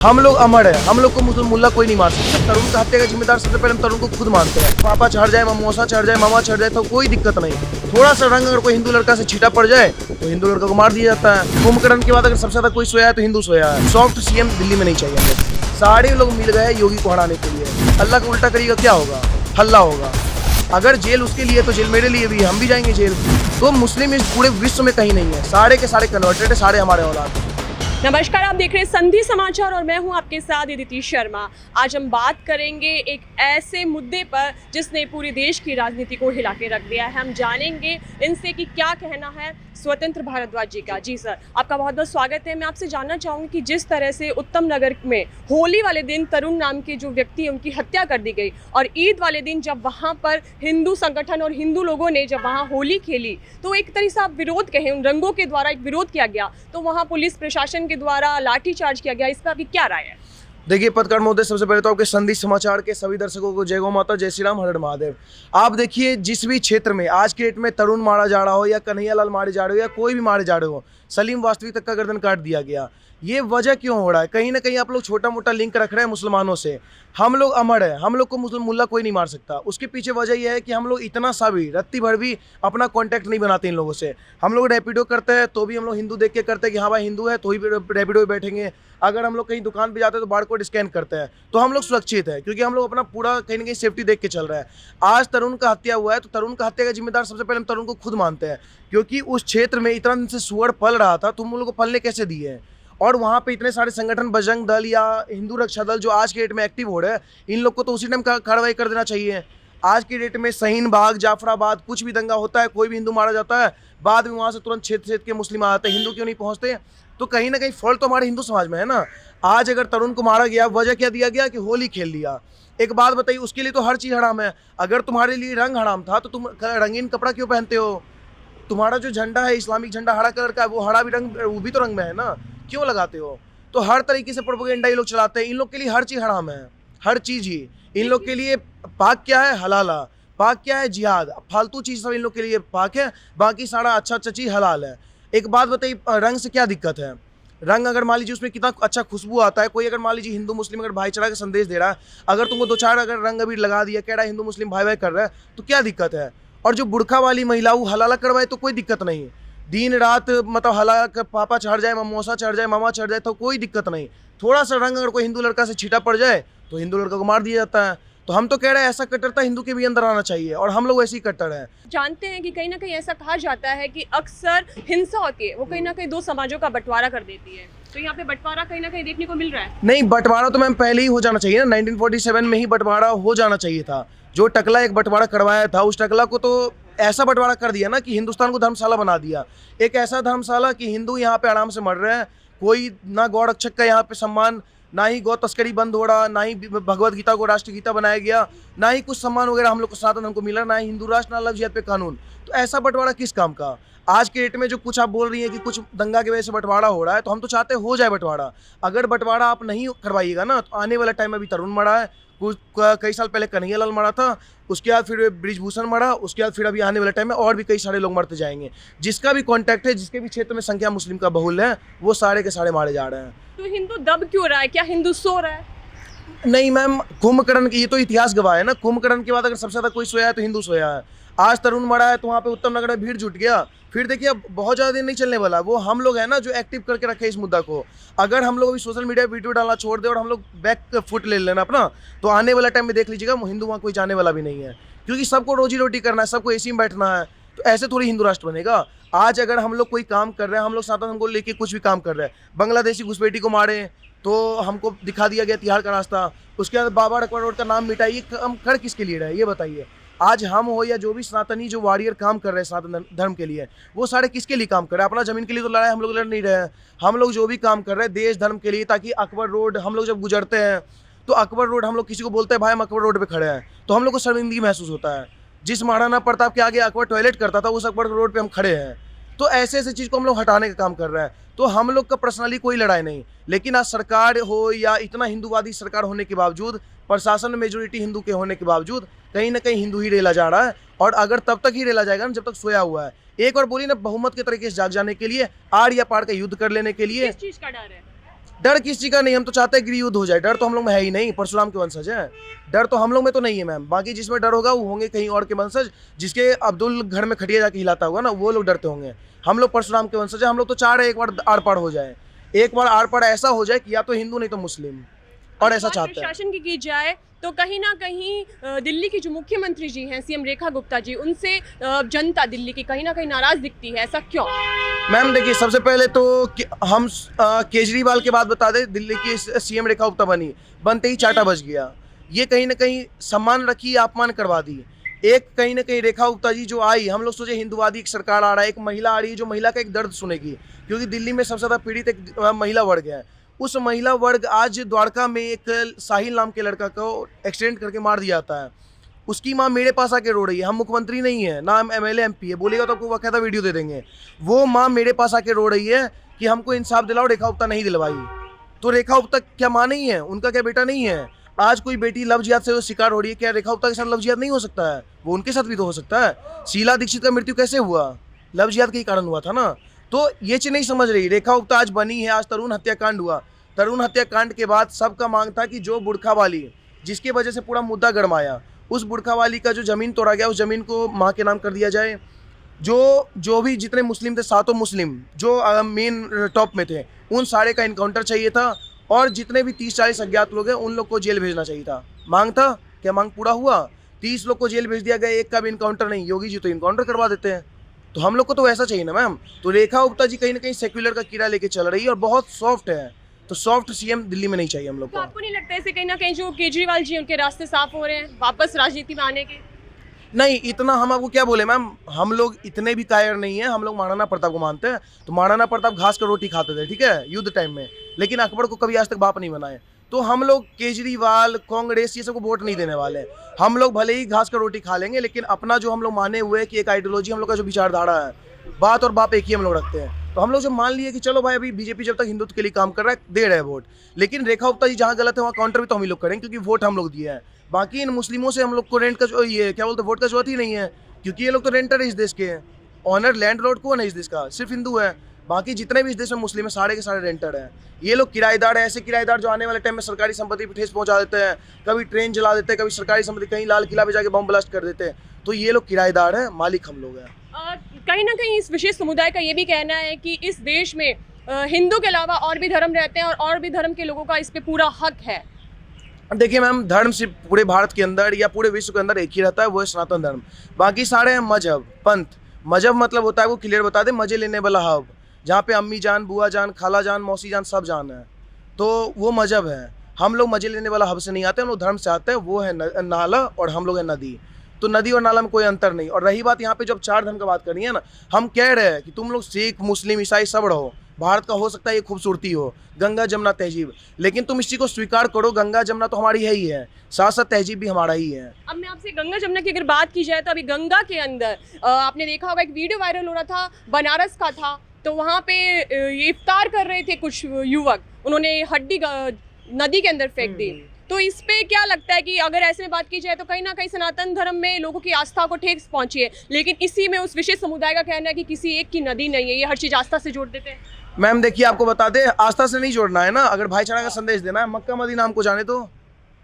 हम लोग अमर है, हम लोग को मुल्ला कोई नहीं मार सकता। तरुण का हत्या का जिम्मेदार सबसे पहले हम तरुण को खुद मानते हैं। पापा चढ़ जाए, ममोसा चढ़ जाए, मामा चढ़ जाए तो कोई दिक्कत नहीं। थोड़ा सा रंग अगर कोई हिंदू लड़का से छीटा पड़ जाए तो हिंदू लड़का को मार दिया जाता है। कुंभकर्ण के बाद अगर सबसे ज्यादा कोई सोया है तो हिंदू सोया है। सॉफ्ट सीएम दिल्ली में नहीं चाहिए हम लोग। सारे लोग मिल गए योगी को हराने के लिए। अल्लाह को उल्टा करिएगा क्या होगा? हल्ला होगा। अगर जेल उसके लिए तो जेल मेरे लिए भी, हम भी जाएंगे जेल। तो मुस्लिम इस पूरे विश्व में कहीं नहीं है, सारे के सारे कन्वर्टेड है, सारे हमारे औलाद हैं। नमस्कार, आप देख रहे हैं संधि समाचार और मैं हूं आपके साथ अदिति शर्मा। आज हम बात करेंगे एक ऐसे मुद्दे पर जिसने पूरे देश की राजनीति को हिला के रख दिया है। हम जानेंगे इनसे कि क्या कहना है स्वतंत्र भारद्वाज जी का। जी सर, आपका बहुत बहुत स्वागत है। मैं आपसे जानना चाहूँगी कि जिस तरह से उत्तम नगर में होली वाले दिन तरुण नाम के जो व्यक्ति है उनकी हत्या कर दी गई और ईद वाले दिन जब वहाँ पर हिंदू संगठन और हिंदू लोगों ने जब वहाँ होली खेली तो एक तरह से आप विरोध कहें, उन रंगों के द्वारा एक विरोध किया गया तो वहाँ पुलिस प्रशासन के द्वारा लाठीचार्ज किया गया। इस पर आपकी क्या राय है? देखिए पत्रकार महोदय, सबसे पहले तो आपके संधि समाचार के सभी दर्शकों को जय गौ माता, जय श्री राम, हर हर महादेव। आप देखिए, जिस भी क्षेत्र में आज के डेट में तरुण मारा जा रहा हो या कन्हैया लाल मारे जा रहे हो या कोई भी मारे जा रहे हो, सलीम वास्तविक तक का गर्दन काट दिया गया। ये वजह क्यों हो रहा है? कहीं ना कहीं आप लोग छोटा मोटा लिंक रख रहे हैं मुसलमानों से। हम लोग अमर है, हम लोग को मुल्ला कोई नहीं मार सकता। उसके पीछे वजह यह है कि हम लोग इतना सा भी रत्ती भर भी अपना कांटेक्ट नहीं बनाते इन लोगों से। हम लोग रैपिडो करते हैं तो भी हम लोग हिंदू देख के करते हैं कि हाँ भाई हिंदू है तो ही रैपिडो में बैठेंगे। अगर हम लोग कहीं दुकान पे जाते हैं तो बारकोड स्कैन करते हैं तो हम लोग सुरक्षित है, क्योंकि हम लोग अपना पूरा कहीं ना कहीं सेफ्टी देख के चल रहा है। आज तरुण का हत्या हुआ है तो तरुण का हत्या का जिम्मेदार सबसे पहले हम तरुण को खुद मानते हैं, क्योंकि उस क्षेत्र में इतना दिन से सुअर पल रहा था, तुम लोग को पलने कैसे दिए हैं? और वहाँ पे इतने सारे संगठन, बजरंग दल या हिंदू रक्षा दल जो आज के डेट में एक्टिव हो रहे हैं, इन लोग को तो उसी टाइम कार्रवाई कर देना चाहिए। आज की डेट में सहीन बाग, जाफराबाद कुछ भी दंगा होता है, कोई भी हिंदू मारा जाता है, बाद में वहाँ से तुरंत छेद के मुस्लिम आते हैं। हिंदू क्यों नहीं पहुँचते? तो कहीं ना कहीं फॉल्ट तो हमारे हिंदू समाज में है ना। आज अगर तरुण को मारा गया, वजह क्या दिया गया कि होली खेल लिया। एक बात बताइए, उसके लिए तो हर चीज़ हराम है। अगर तुम्हारे लिए रंग हराम था तो तुम रंगीन कपड़ा क्यों पहनते हो? तुम्हारा जो झंडा है, इस्लामिक झंडा हरा कलर का है, वो हरा भी रंग, वो भी तो रंग में है ना, क्यों लगाते हो? तो हर तरीके से प्रोपेगेंडा ये लोग चलाते हैं। इन लोग के लिए हर चीज़ हराम है, हर चीज़ ही। इन लोग के लिए पाक क्या है? हलाल है। पाक क्या है? जिहाद। फालतू चीज़ सब इन लोग के लिए पाक है, बाकी सारा अच्छा चीज़ हलाल है। एक बात बताइए, रंग से क्या दिक्कत है? रंग अगर मान लीजिए उसमें कितना अच्छा खुशबू आता है, कोई अगर मान लीजिए हिंदू मुस्लिम अगर भाईचारा का संदेश दे रहा है, अगर तुमको दो चार अगर रंग अबीर लगा दिया, कह रहा है हिंदू मुस्लिम भाई भाई कर रहा है, तो क्या दिक्कत है? और जो बुर्खा वाली महिला वो हलाला करवाए तो कोई दिक्कत नहीं। दिन रात मतलब हला कर पापा चढ़ जाए, ममोसा चढ़ जाए, मामा चढ़ जाए तो कोई दिक्कत नहीं। थोड़ा सा रंग अगर कोई हिंदू लड़का से छीटा पड़ जाए तो हिंदू लड़का को मार दिया जाता है। तो हम तो कह रहे हैं ऐसा कट्टरता हिंदू के भी अंदर आना चाहिए, और हम लोग ऐसे ही कट्टर हैं। जानते हैं कि कहीं ना कहीं ऐसा कहा जाता है कि अक्सर हिंसा होती है वो कहीं ना कहीं दो समाजों का बंटवारा कर देती है, तो यहाँ पे बंटवारा कहीं ना कहीं देखने को मिल रहा है। नहीं, बंटवारा तो मैम पहले ही हो जाना चाहिए ना। 1947 में ही बंटवारा हो जाना चाहिए था। जो टकला एक बंटवारा करवाया था, उस टकला को तो ऐसा बंटवारा कर दिया ना कि हिंदुस्तान को धर्मशाला बना दिया। एक ऐसा धर्मशाला कि हिंदू यहाँ पे आराम से मर रहे हैं, कोई ना गौ रक्षक का यहाँ पे सम्मान, ना ही गौ तस्करी बंद हो रहा, ना ही भगवत गीता को राष्ट्र गीता बनाया गया, ना ही कुछ सम्मान वगैरह हम लोग को सनातन धर्म को मिला, ना ही हिंदू राष्ट्र, ना लव जिहाद पे कानून। तो ऐसा बंटवारा किस काम का? आज के डेट में जो कुछ आप बोल रही हैं कि कुछ दंगा की वजह से बंटवारा हो रहा है, तो हम तो चाहते हैं हो जाए बंटवारा। अगर बंटवारा आप नहीं करवाइएगा ना तो आने वाला टाइम में अभी तरुण मरा है, कुछ कई साल पहले कन्हैया लाल मरा था, उसके बाद फिर ब्रिजभूषण मरा, उसके बाद फिर अभी आने वाले टाइम में और भी कई सारे लोग मरते जाएंगे। जिसका भी कॉन्टैक्ट है, जिसके भी क्षेत्र में संख्या मुस्लिम का बहुल है, वो सारे के सारे मारे जा रहे हैं। तो हिंदू दब क्यों रहा है? क्या हिंदू सो रहा है? नहीं मैम, कुंभकर्ण की ये तो इतिहास गवाह है ना। कुंभकर्ण के बाद अगर सबसे ज्यादा कोई सोया है तो हिंदू सोया है। आज तरुण मरा है तो वहाँ पे उत्तम नगर में भीड़ जुट गया। फिर देखिए अब बहुत ज़्यादा दिन नहीं चलने वाला, वो हम लोग है ना जो एक्टिव करके रखे इस मुद्दा को। अगर हम लोग अभी सोशल मीडिया पे वीडियो डालना छोड़ दे और हम लोग बैक फुट ले लेना अपना, तो आने वाला टाइम में देख लीजिएगा हिंदू वहाँ कोई जाने वाला भी नहीं है, क्योंकि सबको रोजी रोटी करना है, सबको एसी में बैठना है। तो ऐसे थोड़ी हिंदू राष्ट्र बनेगा। आज अगर हम लोग कोई काम कर रहे हैं, हम लोग सनातन को लेके कुछ भी काम कर रहे हैं, बांग्लादेशी घुसपैठी को मारे तो हमको दिखा दिया गया तिहाड़ का रास्ता, उसके बाद बाबा रकबा रोड का नाम मिटाइए, हम कर किसके लिए रहे ये बताइए? आज हम हो या जो भी सनातनी जो वॉरियर काम कर रहे हैं सनातन धर्म के लिए, वो सारे किसके लिए काम कर रहे हैं? अपना जमीन के लिए तो लड़ाई हम लोग लड़ नहीं रहे हैं। हम लोग जो भी काम कर रहे हैं देश धर्म के लिए, ताकि अकबर रोड हम लोग जब गुजरते हैं तो अकबर रोड हम लोग किसी को बोलते हैं भाई हम अकबर रोड पे खड़े हैं, तो हम लोग को शर्मिंदगी महसूस होता है। जिस महाराणा प्रताप के आगे अकबर टॉयलेट करता था, उस अकबर रोड पे हम खड़े हैं। तो ऐसे ऐसे चीज़ को हम लोग हटाने का काम कर रहे हैं। तो हम लोग का पर्सनली कोई लड़ाई नहीं, लेकिन आज सरकार हो या इतना हिंदूवादी सरकार होने के बावजूद, प्रशासन में मेजोरिटी हिंदू के होने के बावजूद, कहीं ना कहीं हिंदू ही रेला जा रहा है। और अगर तब तक ही रेला जाएगा ना जब तक सोया हुआ है। एक और बोली ना, बहुमत के तरीके से जाग जाने के लिए, आड़ या पार का युद्ध कर लेने के लिए। किस चीज का डर है? डर किस चीज़ का नहीं, हम तो चाहते हैं गृह युद्ध हो जाए। डर तो हम लोग में है ही नहीं, परशुराम के वंशज है। डर तो हम लोग में तो नहीं है मैम। बाकी जिसमें डर होगा वो होंगे कहीं और के वंशज, जिसके अब्दुल घर में खटिया जाके हिलाता होगा ना, वो लोग डरते होंगे। हम लोग परशुराम के वंशज है। हम लोग तो चाह रहे हैं एक बार आर पार हो जाए, एक बार आर पार ऐसा हो जाए कि या तो हिंदू नहीं तो मुस्लिम, और ऐसा बात चाहते हैं। प्रशासन की जाए तो कहीं ना कहीं दिल्ली की जो मुख्यमंत्री जी हैं सीएम रेखा गुप्ता जी, उनसे जनता दिल्ली की कहीं ना कहीं नाराज दिखती है, ऐसा क्यों? मैम देखिए, सबसे पहले तो हम केजरीवाल के बाद बता दें, दिल्ली की सीएम रेखा गुप्ता बनते ही चाटा बज गया। ये कहीं ना कहीं सम्मान रखी, अपमान करवा दी। एक कहीं ना कहीं रेखा गुप्ता जी जो आई, हम लोग सोचे हिंदुवादी एक सरकार आ रहा है, एक महिला आ रही है जो महिला का एक दर्द सुनेगी, क्योंकि दिल्ली में सबसे ज़्यादा पीड़ित एक महिला वर्ग है। उस महिला वर्ग आज द्वारका में एक साहिल नाम के लड़का को एक्सीडेंट करके मार दिया जाता है। उसकी माँ मेरे पास आके रो रही है। हम मुख्यमंत्री नहीं है ना, हम एमएलए एमपी है, बोलेगा तो आपको बाकायदा वीडियो दे देंगे। वो माँ मेरे पास आके रो रही है कि हमको इंसाफ दिलाओ, रेखा गुप्ता नहीं दिलवाई। तो रेखा गुप्ता क्या माँ नहीं है? उनका क्या बेटा नहीं है? आज कोई बेटी लव जिहाद से शिकार हो रही है, क्या रेखा गुप्ता के साथ लव जिहाद नहीं हो सकता है? वो उनके साथ भी तो हो सकता है। शीला दीक्षित का मृत्यु कैसे हुआ? लव जिहाद के ही कारण हुआ था ना। तो ये चीज़ नहीं समझ रही रेखा गुप्ता। आज बनी है, आज तरुण हत्याकांड हुआ। तरुण हत्याकांड के बाद सबका मांग था कि जो बुरखा वाली, जिसकी वजह से पूरा मुद्दा गरमाया, उस बुरखा वाली का जो ज़मीन तोड़ा गया, उस ज़मीन को माँ के नाम कर दिया जाए। जो भी जितने मुस्लिम थे, सातों मुस्लिम जो मेन टॉप में थे, उन सारे का इनकाउंटर चाहिए था। और जितने भी 30-40 अज्ञात लोग हैं, उन लोग को जेल भेजना चाहिए था। मांग था, क्या मांग पूरा हुआ? 30 लोग को जेल भेज दिया गया, एक का भी इनकाउंटर नहीं। योगी जी तो इनकाउंटर करवा देते हैं। तो हम लोग को तो वैसा चाहिए ना मैम। तो रेखा गुप्ता जी कहीं ना कहीं सेक्युलर का कीड़ा लेके चल रही है और बहुत सॉफ्ट है। तो सॉफ्ट सीएम दिल्ली में नहीं चाहिए हम लोग तो को। आपको नहीं लगता ऐसे कहीं ना कहीं जो केजरीवाल जी उनके रास्ते साफ हो रहे हैं वापस राजनीति में आने के? नहीं, इतना हम आपको क्या बोले मैम, हम लोग इतने भी कायर नहीं है। हम लोग महाराणा प्रताप को मानते हैं। तो महाराणा प्रताप घास का रोटी खाते थे, ठीक है, युद्ध टाइम में, लेकिन अकबर को कभी आज तक बाप नहीं बनाए। तो हम लोग केजरीवाल, कांग्रेस, ये सबको वोट नहीं देने वाले। हम लोग भले ही घास का रोटी खा लेंगे, लेकिन अपना जो हम लोग माने हुए कि एक आइडियोलॉजी, हम लोग का जो विचारधारा है, बात और बाप एक ही हम लोग रखते हैं। तो हम लोग जब मान लिए कि चलो भाई, अभी बीजेपी जब तक हिंदुत्व के लिए काम कर रहा है, दे रहे हैं वोट, लेकिन रेखा गुप्ता जी जहाँ गलत है वहाँ काउंटर भी तो हम ही लोग करेंगे, क्योंकि वोट हम लोग दिए हैं। बाकी इन मुस्लिमों से हम लोग को रेंट का ये क्या बोलते हैं, वोट का जरूरत ही नहीं है, क्योंकि ये लोग तो रेंटर है इस देश के हैं। ऑनर लैंड लॉर्ड कौन है इस देश का? सिर्फ हिंदू है। बाकी जितने भी इस देश में मुस्लिम है, सारे के सारे रेंटर हैं। ये लोग किराएदार है, ऐसे किराएदार जो आने वाले टाइम में सरकारी संपत्ति पर ठेस पहुंचा देते हैं, कभी ट्रेन जला देते हैं, कभी सरकारी संपत्ति, कहीं लाल किला पे जाके बम ब्लास्ट कर देते हैं। तो ये लोग किराएदार हैं, मालिक हम लोग हैं। कहीं ना कहीं इस विशेष समुदाय का ये भी कहना है कि इस देश में हिंदू के अलावा और भी धर्म रहते हैं और भी धर्म के लोगों का इस पे पूरा हक है। देखिए मैम, धर्म सिर्फ पूरे भारत के अंदर या पूरे विश्व के अंदर एक ही रहता है, वो है सनातन धर्म। बाकी सारे हैं मजहब, पंथ। मजहब मतलब होता है, वो क्लियर बता दे, मजे लेने वाला हब, जहाँ पे अम्मी जान, बुआ जान, खाला जान, मौसी जान, सब जान है। तो वो मजहब है। हम लोग मजे लेने वाला हब से नहीं आते, हम लोग धर्म से आते हैं। वो है नाला और हम लोग है नदी। तो नदी और नाला में कोई अंतर नहीं। और रही बात यहाँ पे जब 4 धर्म का बात करनी है ना, हम कह रहे हैं कि तुम लोग सिख, मुस्लिम, ईसाई सब रहो, भारत का हो सकता है ये खूबसूरती हो, गंगा जमुना तहजीब, लेकिन तुम इस चीज़ को स्वीकार करो, गंगा जमुना तो हमारी है ही है, साथ साथ तहजीब भी हमारा ही है। अब मैं आपसे गंगा जमुना की अगर बात की जाए तो अभी गंगा के अंदर आपने देखा होगा एक वीडियो वायरल हो रहा था, बनारस का था। तो वहाँ पे ये इफ्तार कर रहे थे कुछ युवक, उन्होंने हड्डी नदी के अंदर फेंक दी। तो इस पे क्या लगता है कि अगर ऐसे में बात की जाए तो कहीं ना कहीं सनातन धर्म में लोगों की आस्था को ठेस पहुंची है, लेकिन इसी में उस विशेष समुदाय का कहना है कि किसी एक की नदी नहीं है, ये हर चीज़ आस्था से जोड़ देते हैं। मैम देखिए, आपको बता दें, आस्था से नहीं जोड़ना है ना। अगर भाईचारा का संदेश देना है, मक्का मदीना हमको जाने दो।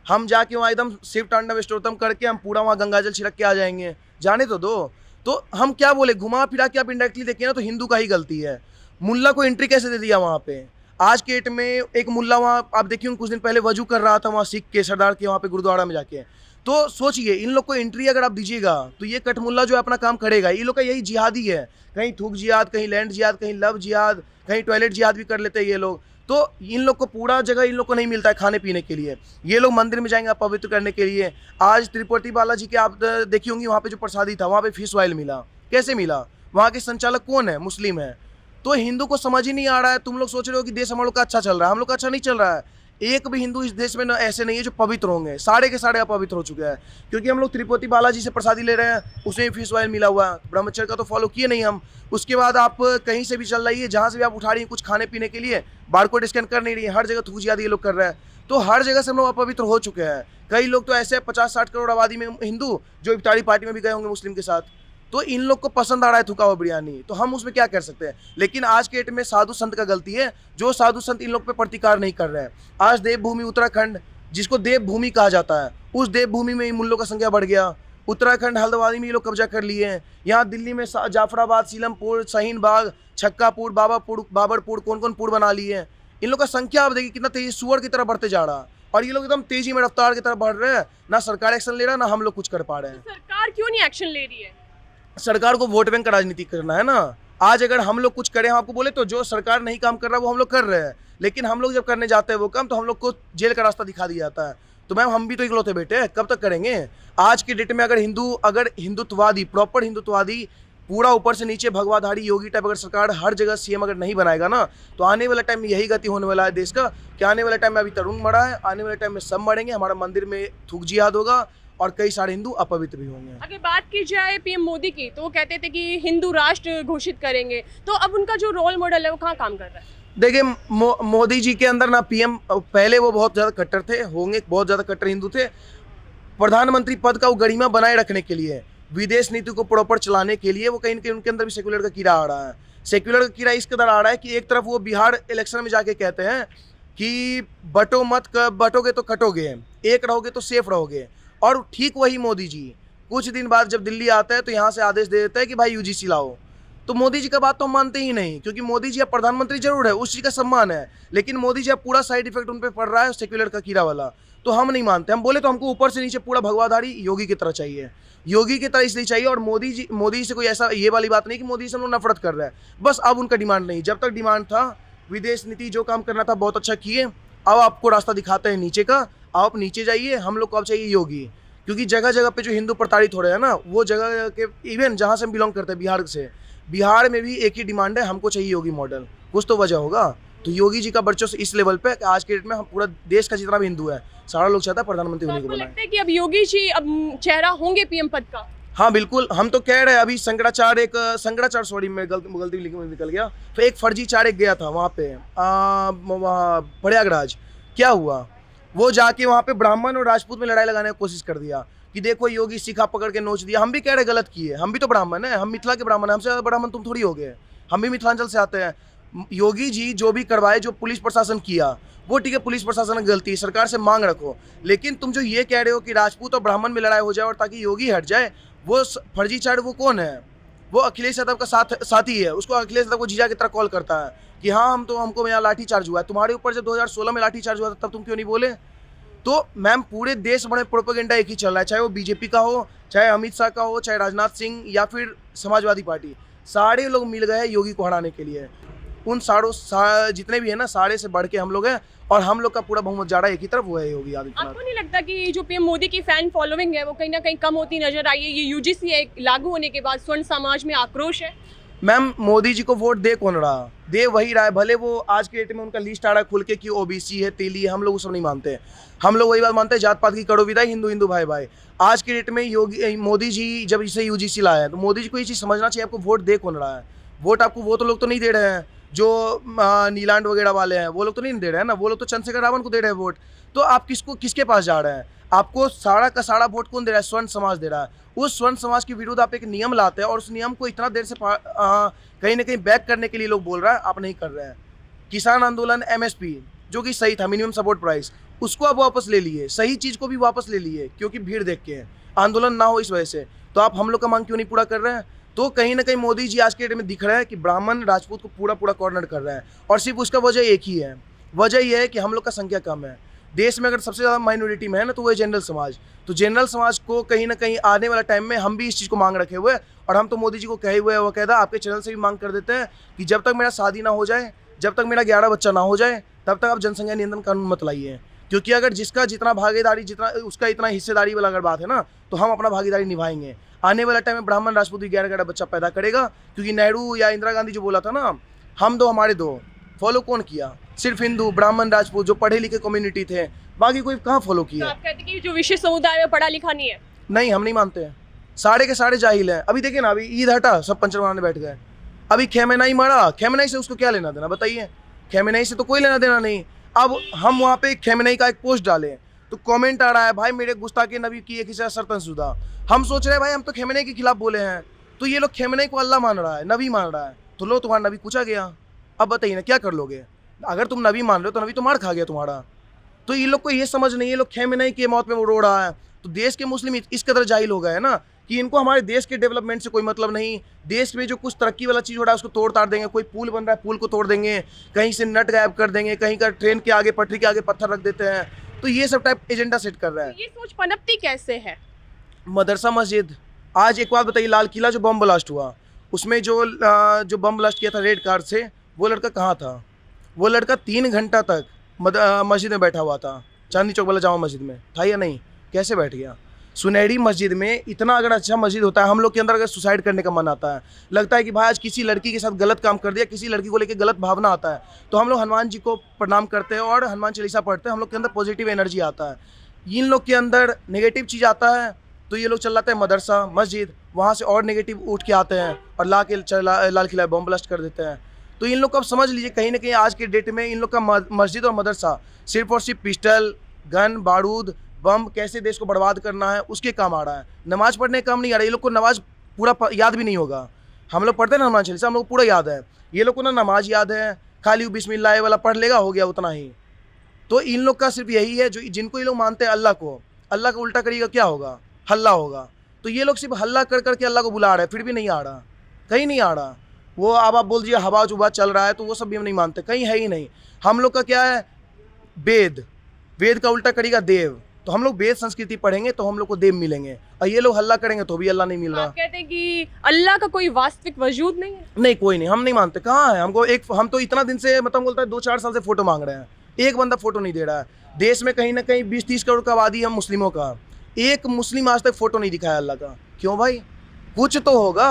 हम जाके वहाँ एकदम शिव तांडव स्टोत्रम करके हम पूरा वहाँ गंगाजल छिड़क के आ जाएंगे, जाने तो दो। तो हम क्या बोले, घुमा फिरा के आप इंडायरेक्टली देखिए ना, तो हिंदू का ही गलती है। मुल्ला को एंट्री कैसे दे दिया वहाँ पे? आज के डेट में एक मुल्ला वहाँ, आप देखिए कुछ दिन पहले वजू कर रहा था वहाँ सिख के सरदार के वहाँ पे गुरुद्वारा में जाके। तो सोचिए, इन लोग को एंट्री अगर आप दीजिएगा तो ये कट मुल्ला जो है अपना काम करेगा। ये लोग का यही जिहादी है, कहीं थूक जिहाद, कहीं लैंड जिहाद, कहीं लव जिहाद, कहीं टॉयलेट जिहाद भी कर लेते हैं ये लोग। तो इन लोग को पूरा जगह इन लोग को नहीं मिलता है खाने पीने के लिए। ये लोग मंदिर में जाएंगे पवित्र करने के लिए। आज तिरुपति बालाजी के आप देखी होंगी, वहाँ पे जो प्रसादी था, वहाँ पे फिश ऑयल मिला। कैसे मिला? वहाँ के संचालक कौन है? मुस्लिम है। तो हिंदू को समझ ही नहीं आ रहा है। तुम लोग सोच रहे हो कि देश हम लोग का अच्छा चल रहा है, हम लोग का अच्छा नहीं चल रहा है। एक भी हिंदू इस देश में ना ऐसे नहीं है जो पवित्र होंगे, सारे के सारे अपवित्र हो चुके हैं। क्योंकि हम लोग तिरुपति बालाजी से प्रसादी ले रहे हैं, उसमें फिश ऑयल मिला हुआ है। ब्रह्मचर्य का तो फॉलो किए नहीं हम। उसके बाद आप कहीं से भी चल रही है, जहाँ से भी आप उठा रही है कुछ खाने पीने के लिए, बारकोड स्कैन कर नहीं रही है, हर जगह थूक जिहाद ये लोग कर रहे हैं। तो हर जगह से हम लोग अपवित्र हो चुके हैं। कई लोग तो ऐसे 50-60 करोड़ आबादी में हिंदू जो इफ्तारी पार्टी में भी गए होंगे मुस्लिम के साथ। तो इन लोग को पसंद आ रहा है थूका हुआ बिरयानी, तो हम उसमें क्या कर सकते हैं। लेकिन आज के डेट में साधु संत का गलती है, जो साधु संत इन लोग पे प्रतिकार नहीं कर रहे हैं। आज देवभूमि उत्तराखंड, जिसको देवभूमि कहा जाता है, उस देवभूमि में मुल्लों का संख्या बढ़ गया। उत्तराखंड हल्द्वानी में ये लोग कब्जा कर लिए हैं। यहाँ दिल्ली में जाफराबाद, सीलमपुर, शाहीन बाग, छक्कापुर, बाबरपुर, कौन कौन पुर बना लिए हैं। इन लोग का संख्या आप देखिए कितना तेजी सुअर की तरह बढ़ते जा रहा है, और ये लोग एकदम तेजी में रफ्तार की तरफ बढ़ रहे हैं। ना सरकार एक्शन ले रहा है, ना हम लोग कुछ कर पा रहे हैं। सरकार क्यों नहीं एक्शन ले रही है? सरकार को वोट बैंक का राजनीति करना है ना। आज अगर हम लोग कुछ करें, हम आपको बोले तो जो सरकार नहीं काम कर रहा वो हम लोग कर रहे हैं, लेकिन हम लोग जब करने जाते हैं वो काम, तो हम लोग को जेल का रास्ता दिखा दिया जाता है। तो मैम हम भी तो इकलौते बेटे हैं, कब तक करेंगे। आज के डेट में अगर हिंदुत्ववादी, प्रॉपर हिंदुत्ववादी, पूरा ऊपर से नीचे भगवाधारी योगी टाइप अगर सरकार हर जगह सीएम अगर नहीं बनाएगा ना, तो आने वाला टाइम में यही गति होने वाला है देश का, कि आने वाले टाइम में अभी तरुण मरा है, आने वाले टाइम में सब मरेंगे, हमारा मंदिर में थूक जिहाद होगा और कई सारे हिंदू अपवित्र भी होंगे। अगर बात की जाए पीएम मोदी की, तो वो कहते थे कि हिंदू राष्ट्र घोषित करेंगे, तो अब उनका जो रोल मॉडल है वो कहाँ काम कर रहा है? देखिए मोदी जी के अंदर ना पीएम, पहले वो बहुत ज़्यादा कट्टर थे, होंगे बहुत ज़्यादा कट्टर हिंदू थे। प्रधानमंत्री पद का वो गरिमा बनाए रखने के लिए, विदेश नीति को प्रॉपर चलाने के लिए, वो कहीं ना कहीं उनके अंदर भी सेक्युलर का कीड़ा आ रहा है। सेक्युलर का कीड़ा इस कदर आ रहा है कि एक तरफ वो बिहार इलेक्शन में जाके कहते हैं कि बटो मत, बटोगे तो कटोगे, एक रहोगे तो सेफ रहोगे। और ठीक वही मोदी जी कुछ दिन बाद जब दिल्ली आता है तो यहाँ से आदेश दे देता है कि भाई यूजीसी लाओ। तो मोदी जी का बात तो हम मानते ही नहीं, क्योंकि मोदी जी अब प्रधानमंत्री जरूर है, उस चीज़ का सम्मान है, लेकिन मोदी जी अब पूरा साइड इफेक्ट उन पर पड़ रहा है सेक्युलर का कीड़ा वाला, तो हम नहीं मानते। हम बोले तो हमको ऊपर से नीचे पूरा भगवाधारी योगी की तरह चाहिए, योगी की तरह इसलिए चाहिए। और मोदी जी से कोई ऐसा ये वाली बात नहीं कि मोदी से हम लोग नफरत कर रहे हैं, बस अब उनका डिमांड नहीं। जब तक डिमांड था, विदेश नीति जो काम करना था बहुत अच्छा किए, अब आपको रास्ता दिखाते हैं नीचे का, आप नीचे जाइए। हम लोग को अब चाहिए योगी, क्योंकि जगह जगह पे जो हिंदू प्रताड़ित हो रहे हैं ना, वो जगह के, इवन जहाँ से हम बिलोंग करते हैं बिहार से, बिहार में भी एक ही डिमांड है, हमको चाहिए योगी मॉडल। कुछ तो वजह होगा। तो योगी जी का वर्चस्व इस लेवल पे आज के डेट में हम पूरा देश का जितना भी हिंदू है, सारा लोग चाहता है प्रधानमंत्री उन्हीं को आपको बनाए। लगता है कि अब योगी जी अब चेहरा होंगे पीएम पद का? हाँ बिल्कुल, हम तो कह रहे हैं। अभी शंकराचार्य सॉरी मैं गलती निकल गया, तो एक फर्जीचार्य गया था वहाँ पे, वहाँ प्रयागराज। क्या हुआ, वो जाके वहाँ पे ब्राह्मण और राजपूत में लड़ाई लगाने की कोशिश कर दिया कि देखो योगी शिखा पकड़ के नोच दिया। हम भी कह रहे गलत किए, हम भी तो ब्राह्मण हैं, हम मिथिला के ब्राह्मण हैं, हमसे ज़्यादा ब्राह्मण तुम थोड़ी हो गए, हम भी मिथिलांचल से आते हैं। योगी जी जो भी करवाए, जो पुलिस प्रशासन किया वो ठीक है, पुलिस प्रशासन की गलती है, सरकार से मांग रखो। लेकिन तुम जो ये कह रहे हो कि राजपूत और ब्राह्मण में लड़ाई हो जाए और ताकि योगी हट जाए, वो फर्जीचार्य वो कौन है? वो अखिलेश यादव का साथी है। उसको अखिलेश यादव को जीजा की तरह कॉल करता है कि हाँ हमको यहाँ लाठी चार्ज हुआ है। तुम्हारे ऊपर जब 2016 में लाठी चार्ज हुआ था तब तुम क्यों नहीं बोले? तो मैम पूरे देश भर में प्रोपेगेंडा एक ही चल रहा है, चाहे वो बीजेपी का हो, चाहे अमित शाह का हो, चाहे राजनाथ सिंह या फिर समाजवादी पार्टी, सारे लोग मिल गए हैं योगी को हराने के लिए। उन जितने भी है ना, सारे से बढ़ के हम लोग हैं, और हम लोग का पूरा बहुमत जा रहा है एक ही तरफ, वो है योगी आदित्यनाथ। आपको नहीं लगता कि जो पीएम मोदी की फैन फॉलोइंग है वो कहीं ना कहीं कम होती नजर आई है? ये यूजीसी लागू होने के बाद स्वर्ण समाज में आक्रोश है। मैम मोदी जी को वोट दे कौन रहा? दे वही रहा है। भले वो आज के डेट में उनका लिस्ट आ रहा है खुल के कि ओबीसी है, तेली है, हम लोग वो सब नहीं मानते हैं। हम लोग वही बात मानते हैं, जात पात की करो विदाई, हिंदू हिंदू भाई भाई। आज के डेट में मोदी जी जब इसे यूजीसी लाया है, तो मोदी जी को ये चीज़ समझना चाहिए, आपको वोट दे कौन रहा है। वोट आपको वो तो लोग तो नहीं दे रहे हैं जो नीलांड वगैरह वाले हैं, वो लोग तो नहीं दे रहे हैं ना, वो लोग तो चंद्रशेखर रावण को दे रहे हैं वोट। तो आप किसके पास जा रहे हैं? आपको सारा का सारा वोट कौन दे रहा है? स्वर्ण समाज दे रहा है। उस स्वर्ण समाज के विरुद्ध आप एक नियम लाते हैं, और उस नियम को इतना देर से कहीं ना कहीं बैक करने के लिए लोग बोल रहा है, आप नहीं कर रहे हैं। किसान आंदोलन MSP जो कि सही था, मिनिमम सपोर्ट प्राइस, उसको आप वापस ले लिए, सही चीज़ को भी वापस ले लिए, क्योंकि भीड़ देख के आंदोलन ना हो इस वजह से। तो आप हम लोग का मांग क्यों नहीं पूरा कर रहे हैं? तो कहीं ना कहीं मोदी जी आज के डेट में दिख रहा है कि ब्राह्मण राजपूत को पूरा कॉर्नर कर रहा है, और सिर्फ उसका वजह एक ही है, वजह यह है कि हम लोग का संख्या कम है। देश में अगर सबसे ज़्यादा माइनॉरिटी में है ना, तो वो है जनरल समाज। तो जनरल समाज को कहीं ना कहीं आने वाला टाइम में हम भी इस चीज़ को मांग रखे हुए हैं, और हम तो मोदी जी को कहे हुए हैं, वो कहता है आपके चैनल से भी मांग कर देते हैं कि जब तक मेरा शादी ना हो जाए, जब तक मेरा 11 बच्चा ना हो जाए, तब तक आप जनसंख्या नियंत्रण कानून मत लाइए। क्योंकि अगर जिसका जितना भागीदारी, जितना उसका इतना हिस्सेदारी वाला अगर बात है ना, तो हम अपना भागीदारी निभाएंगे। आने वाला टाइम में ब्राह्मण राजपूत 11 बच्चा पैदा करेगा, क्योंकि नेहरू या इंदिरा गांधी जो बोला था ना, हम दो हमारे दो, फॉलो कौन किया? सिर्फ हिंदू, ब्राह्मण, राजपूत जो पढ़े लिखे कम्युनिटी थे, बाकी कोई कहाँ फॉलो किया? तो आप कहते हैं कि जो विशेष समुदाय में पढ़ा लिखा नहीं है? नहीं, हम नहीं मानते हैं, सारे के सारे जाहिल हैं। अभी देखिए ना, अभी ईद हटा, सब पंचर बनाने बैठ गए। अभी खेमेनाई मरा, खेमेनाई से उसको क्या लेना देना बताइए? खेमेनाई से तो कोई लेना देना नहीं। अब हम वहाँ पे खेमेनाई का एक पोस्ट डालें तो कमेंट आ रहा है, भाई मेरे गुस्ताखे नबी की एक हिस्सा सरतन शुदा। हम सोच रहे हैं भाई हम तो खेमेनाई के खिलाफ बोले हैं, तो ये लोग खेमने को अल्लाह मान रहा है, नबी मान रहा है, तो लो तुम्हारा नबी पूछा गया। अब बताइए ना क्या कर लोगे? अगर तुम नबी मान रहे हो तो नबी तो मार खा गया तुम्हारा। तो ये लोग को ये समझ नहीं, ये लोग खेमने की मौत में वो रो रहा है। तो देश के मुस्लिम इस कदर जाहिल हो गए हैं ना कि इनको हमारे देश के डेवलपमेंट से कोई मतलब नहीं। देश में जो कुछ तरक्की वाला चीज़ हो रहा है उसको तोड़ ताड़ देंगे, कोई पुल बन रहा है पुल को तोड़ देंगे, कहीं से नट गायब कर देंगे, कहीं का ट्रेन के आगे पटरी के आगे पत्थर रख देते हैं। तो ये सब टाइप एजेंडा सेट कर रहा है। ये सोच पनपती कैसे है? मदरसा मस्जिद, आज एक बात बताइए, लाल किला जो बम ब्लास्ट हुआ उसमें जो बम ब्लास्ट किया था रेड कार से, वो लड़का कहाँ था? वो लड़का 3 घंटा तक मस्जिद में बैठा हुआ था, चांदनी चौक वाला जामा मस्जिद में था या नहीं? कैसे बैठ गया? सुनहरी मस्जिद में इतना अगर अच्छा मस्जिद होता है, हम लोग के अंदर अगर सुसाइड करने का मन आता है, लगता है कि भाई आज किसी लड़की के साथ गलत काम कर दिया, किसी लड़की को लेकर गलत भावना आता है, तो हम लोग हनुमान जी को प्रणाम करते हैं और हनुमान चालीसा पढ़ते हैं, हम लोग के अंदर पॉजिटिव एनर्जी आता है। इन लोग के अंदर नेगेटिव चीज़ आता है तो ये लोग चलाते हैं मदरसा मस्जिद, वहाँ से और नेगेटिव उठ के आते हैं और लाल किला बम ब्लास्ट कर देते हैं। तो इन लोग को अब समझ लीजिए कहीं ना कहीं आज के डेट में इन लोग का मस्जिद और मदरसा सिर्फ और सिर्फ पिस्टल, गन, बारूद, बम कैसे देश को बर्बाद करना है उसके काम आ रहा है। नमाज पढ़ने का काम नहीं आ रहा है। ये लोग को नमाज पूरा याद भी नहीं होगा। हम लोग पढ़ते हैं ना हनुमान चालीसा, हम लोग को पूरा याद है। ये लोग को ना नमाज याद है, खाली बिस्मिल्लाह वाला पढ़ लेगा, हो गया उतना ही। तो इन लोग का सिर्फ यही है, जो जिनको ये लोग मानते हैं अल्लाह को, अल्लाह का उल्टा करिएगा क्या होगा? हल्ला होगा। तो ये लोग सिर्फ हल्ला कर करके अल्लाह को बुला रहे हैं, फिर भी नहीं आ रहा, कहीं नहीं आ रहा। वो अब आप बोल दीजिए हवा जुबा चल रहा है तो वो सब भी हम नहीं मानते, कहीं है ही नहीं। हम लोग का क्या है? वेद, वेद का उल्टा करिएगा देव। तो हम लोग वेद संस्कृति पढ़ेंगे तो हम लोग को देव मिलेंगे, और ये लोग हल्ला करेंगे तो भी अल्लाह नहीं मिल रहा। आप कहते हैं कि अल्लाह का कोई वास्तविक वजूद नहीं है? नहीं, कोई नहीं, हम नहीं मानते। कहाँ है? हम तो इतना दिन से मतलब बोलता है 2-4 साल से फोटो मांग रहे हैं, एक बंदा फोटो नहीं दे रहा है। देश में कहीं ना कहीं 20-30 करोड़ का आबादी है मुस्लिमों का, एक मुस्लिम आज तक फोटो नहीं दिखाया अल्लाह का। क्यों भाई? कुछ तो होगा।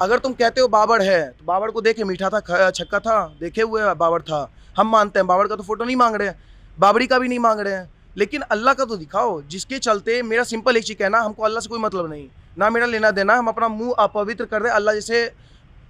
अगर तुम कहते हो बाबर है तो बाबर को देखे मीठा था, छक्का था, देखे हुए बाबर था, हम मानते हैं। बाबर का तो फोटो नहीं मांग रहे हैं, बाबरी का भी नहीं मांग रहे हैं, लेकिन अल्लाह का तो दिखाओ। जिसके चलते मेरा सिंपल एक चीज़ कहना, हमको अल्लाह से कोई मतलब नहीं, ना मेरा लेना देना, हम अपना मुंह अपवित्र कर रहे हैं अल्लाह जैसे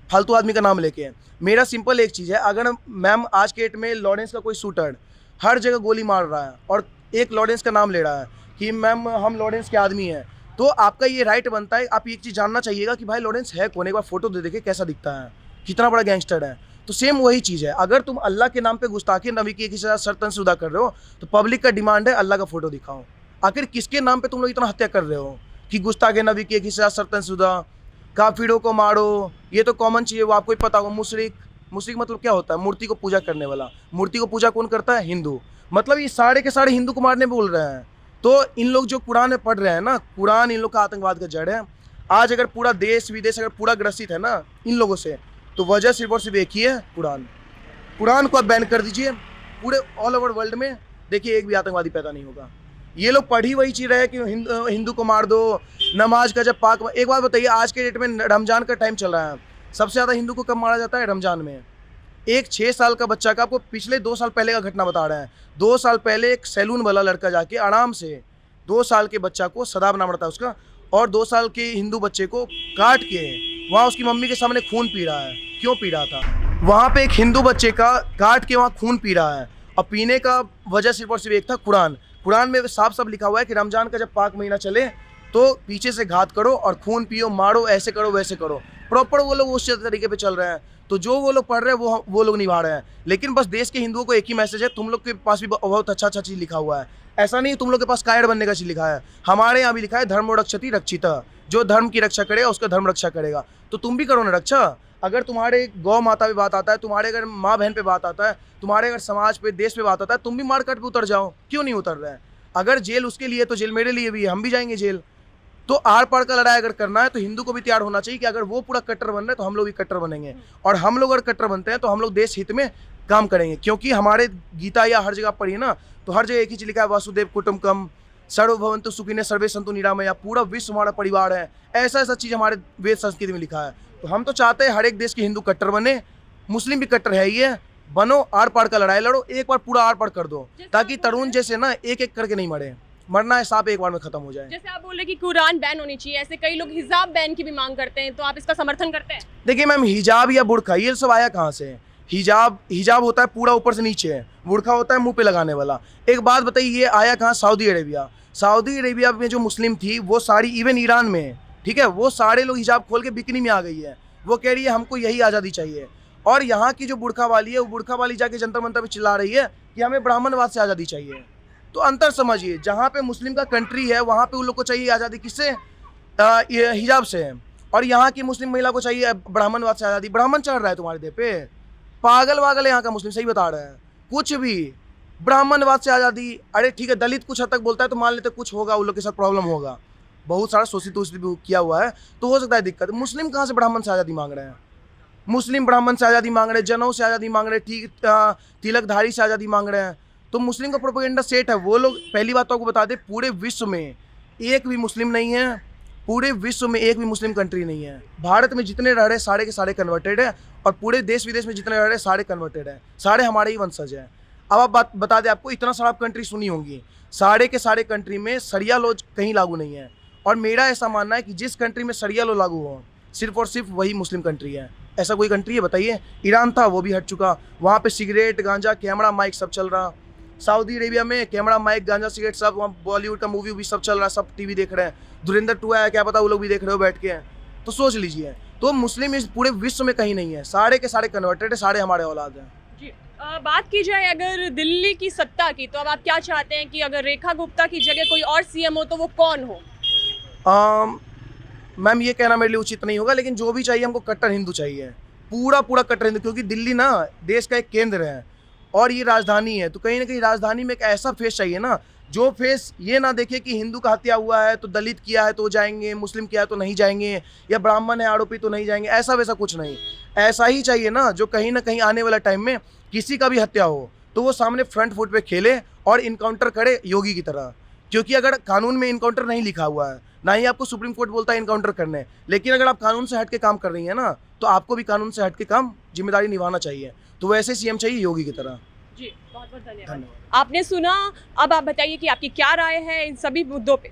फालतू आदमी का नाम लेके। मेरा सिंपल एक चीज़ है, अगर मैम आज के डेट में लॉरेंस का कोई शूटर हर जगह गोली मार रहा है और एक लॉरेंस का नाम ले रहा है कि मैम हम लॉरेंस के आदमी हैं, तो आपका ये राइट बनता है, आप एक चीज़ जानना चाहिएगा कि भाई लॉरेंस है कौन, एक बार फोटो दे देखे कैसा दिखता है, कितना बड़ा गैंगस्टर है। तो सेम वही चीज़ है, अगर तुम अल्लाह के नाम पे गुस्ताखी नबी की किसी सरतन सुदा कर रहे हो तो पब्लिक का डिमांड है अल्लाह का फोटो दिखाओ। आखिर किसके नाम पे तुम लोग इतना हत्या कर रहे हो कि गुस्ताखी नबी की किसी सरतन सुदा, काफिरों को मारो, ये तो कॉमन चीज़ है, वो आपको ही पता होगा। मुशरिक मतलब क्या होता है? मूर्ति को पूजा करने वाला। मूर्ति को पूजा कौन करता है? हिंदू। मतलब ये सारे के सारे हिंदू को मारने बोल रहे हैं। तो इन लोग जो कुरान में पढ़ रहे हैं ना, कुरान इन लोग का आतंकवाद का जड़ है। आज अगर पूरा देश विदेश अगर पूरा ग्रसित है ना इन लोगों से, तो वजह सिर्फ और सिर्फ एक ही है, कुरान। कुरान को आप बैन कर दीजिए पूरे ऑल ओवर वर्ल्ड में, देखिए एक भी आतंकवादी पैदा नहीं होगा। ये लोग पढ़ ही वही चीज़ रहे कि हिंदू को मार दो, नमाज का जब पाक। एक बात बताइए, आज के डेट में रमजान का टाइम चल रहा है, सबसे ज़्यादा हिंदू को कब मारा जाता है? रमजान में। एक 6 साल का बच्चा का, आपको पिछले 2 साल पहले का घटना बता रहे हैं, 2 साल पहले एक सैलून वाला लड़का जाके आराम से 2 साल के बच्चा को, सदाब नाम रहता है उसका, और 2 साल के हिंदू बच्चे को काट के वहाँ उसकी मम्मी के सामने खून पी रहा है। क्यों पी रहा था? वहाँ पे एक हिंदू बच्चे का काट के वहाँ खून पी रहा है, और पीने का वजह सिर्फ और सिर्फ एक था, कुरान। कुरान में साफ साफ लिखा हुआ है कि रमजान का जब पाक महीना चले तो पीछे से घात करो और खून पियो, मारो, ऐसे करो वैसे करो। प्रॉपर वो लोग उस तरीके पे चल रहे हैं। तो जो वो लोग पढ़ रहे हैं वो लोग निभा रहे हैं। लेकिन बस देश के हिंदुओं को एक ही मैसेज है, तुम लोग के पास भी बहुत अच्छा अच्छा चीज़ लिखा हुआ है। ऐसा नहीं तुम लोग के पास कायड़ बनने का चीज़ लिखा है, हमारे यहाँ भी लिखा है धर्म रक्षति रक्षिता, जो धर्म की रक्षा करेगा उसका धर्म रक्षा करेगा। तो तुम भी करो ना रक्षा। अगर तुम्हारे गौ माता पे बात आता है, तुम्हारे अगर माँ बहन पे बात आता है, तुम्हारे अगर समाज पे देश पे बात आता है, तुम भी मार्केट पे उतर जाओ। क्यों नहीं उतर रहे हैं? अगर जेल उसके लिए तो जेल मेरे लिए भी है, हम भी जाएंगे जेल। तो आर पार का लड़ाई अगर करना है तो हिंदू को भी तैयार होना चाहिए कि अगर वो पूरा कट्टर बन रहे हैं तो हम लोग भी कट्टर बनेंगे, और हम लोग अगर कट्टर बनते हैं तो हम लोग देश हित में काम करेंगे। क्योंकि हमारे गीता या हर जगह पढ़िए ना तो हर जगह एक ही चीज लिखा है, वासुदेव कुटुंबकम सर्वभवन्तु सुखिनः सर्वे सन्तु निरामया, पूरा विश्व हमारा परिवार है। ऐसा ऐसा चीज़ हमारे वेद संस्कृति में लिखा है। तो हम तो चाहते हैं हर एक देश के हिंदू कट्टर बने, मुस्लिम भी कट्टर है ही है, बनो, आर पार का लड़ाई लड़ो, एक बार पूरा आर पार कर दो, ताकि तरुण जैसे ना एक एक करके नहीं मरे। मरना है सांप एक बार में खत्म हो जाए। जैसे आप बोल रहे कि कुरान बैन होनी चाहिए, ऐसे कई लोग हिजाब बैन की भी मांग करते हैं, तो आप इसका समर्थन करते हैं? देखिए मैम, हिजाब या बुर्का ये सब आया कहाँ से? हिजाब होता है पूरा ऊपर से नीचे है, बुर्का होता है मुंह पे लगाने वाला। एक बात बताइए, ये आया कहाँ? Saudi Arabia. सऊदी अरेबिया में जो मुस्लिम थी वो सारी, इवन ईरान में ठीक है, वो सारे लोग हिजाब खोल के बिकनी में आ गई है। वो कह रही है हमको यही आज़ादी चाहिए। और यहाँ की जो बुर्का वाली है, वो बुर्का वाली जाके जंतर मंतर पे चिल्ला रही है कि हमें ब्राह्मणवाद से आज़ादी चाहिए। तो अंतर समझिए, जहाँ पे मुस्लिम का कंट्री है वहाँ पे उन लोग को चाहिए आज़ादी किससे? ये हिजाब से है। और यहाँ की मुस्लिम महिला को चाहिए ब्राह्मणवाद से आज़ादी। ब्राह्मण चढ़ रहा है तुम्हारे देह पे? पागल वागल है यहाँ का मुस्लिम, सही बता रहा है। कुछ भी ब्राह्मणवाद से आज़ादी, अरे ठीक है दलित कुछ हद तक बोलता है तो मान लेते कुछ होगा, उन लोग के साथ प्रॉब्लम होगा, बहुत सारा शोषित भी किया हुआ है तो हो सकता है दिक्कत। मुस्लिम कहाँ से ब्राह्मण से आज़ादी मांग रहे हैं? मुस्लिम ब्राह्मण से आज़ादी मांग रहे हैं, जनों से आज़ादी मांग रहे हैं, ठीक तिलकधारी से आज़ादी मांग रहे हैं। तो मुस्लिम का प्रोपेगेंडा सेट है। वो लोग, पहली बात तो आपको बता दें, पूरे विश्व में एक भी मुस्लिम नहीं है, पूरे विश्व में एक भी मुस्लिम कंट्री नहीं है। भारत में जितने रह रहे सारे के सारे कन्वर्टेड है, और पूरे देश विदेश में जितने रह रहे सारे कन्वर्टेड है, सारे हमारे ही वंशज हैं। अब आप बात बता दें, आपको इतना सारा कंट्री सुनी होंगी, सारे के सारे कंट्री में शरिया लॉ कहीं लागू नहीं है। और मेरा ऐसा मानना है कि जिस कंट्री में शरिया लॉ लागू हो सिर्फ और सिर्फ वही मुस्लिम कंट्री है। ऐसा कोई कंट्री है बताइए? ईरान था, वो भी हट चुका, वहाँ पे सिगरेट गांजा कैमरा माइक सब चल रहा। सऊदी अरेबिया में कैमरा माइक गांजा सिगरेट सब, वहाँ बॉलीवुड का मूवी भी सब चल रहा, सब टीवी देख रहे हैं। धुरंधर 2 आया, क्या पता वो लोग भी देख रहे हो बैठ के। तो सोच लीजिए, तो मुस्लिम इस पूरे विश्व में कहीं नहीं है, सारे के सारे कन्वर्टेड है, सारे हमारे औलाद हैं। जी बात की जाए अगर दिल्ली की सत्ता की, तो अब आप क्या चाहते हैं कि अगर रेखा गुप्ता की जगह कोई और सीएम हो तो वो कौन हो? मैम ये कहना मेरे लिए उचित नहीं होगा, लेकिन जो भी चाहिए हमको कट्टर हिंदू चाहिए, पूरा पूरा कट्टर हिंदू। क्योंकि दिल्ली ना देश का एक केंद्र है और ये राजधानी है, तो कहीं ना कहीं राजधानी में एक ऐसा फेस चाहिए ना, जो फेस ये ना देखे कि हिंदू का हत्या हुआ है तो दलित किया है तो जाएंगे, मुस्लिम किया है तो नहीं जाएंगे, या ब्राह्मण है आरोपी तो नहीं जाएंगे, ऐसा वैसा कुछ नहीं। ऐसा ही चाहिए ना जो कहीं ना कहीं आने वाला टाइम में किसी का भी हत्या हो तो वो सामने फ्रंट फुट पे खेले और इनकाउंटर करे योगी की तरह। क्योंकि अगर कानून में इनकाउंटर नहीं लिखा हुआ है, ना ही आपको सुप्रीम कोर्ट बोलता है इनकाउंटर करने, लेकिन अगर आप कानून से हट के काम कर रही हैं ना, तो आपको भी कानून से हट के काम जिम्मेदारी निभाना चाहिए। तो वैसे सीएम चाहिए योगी की तरह। जी बहुत बहुत धन्यवाद। आपने सुना, अब आप बताइए कि आपकी क्या राय है इन सभी मुद्दों पे?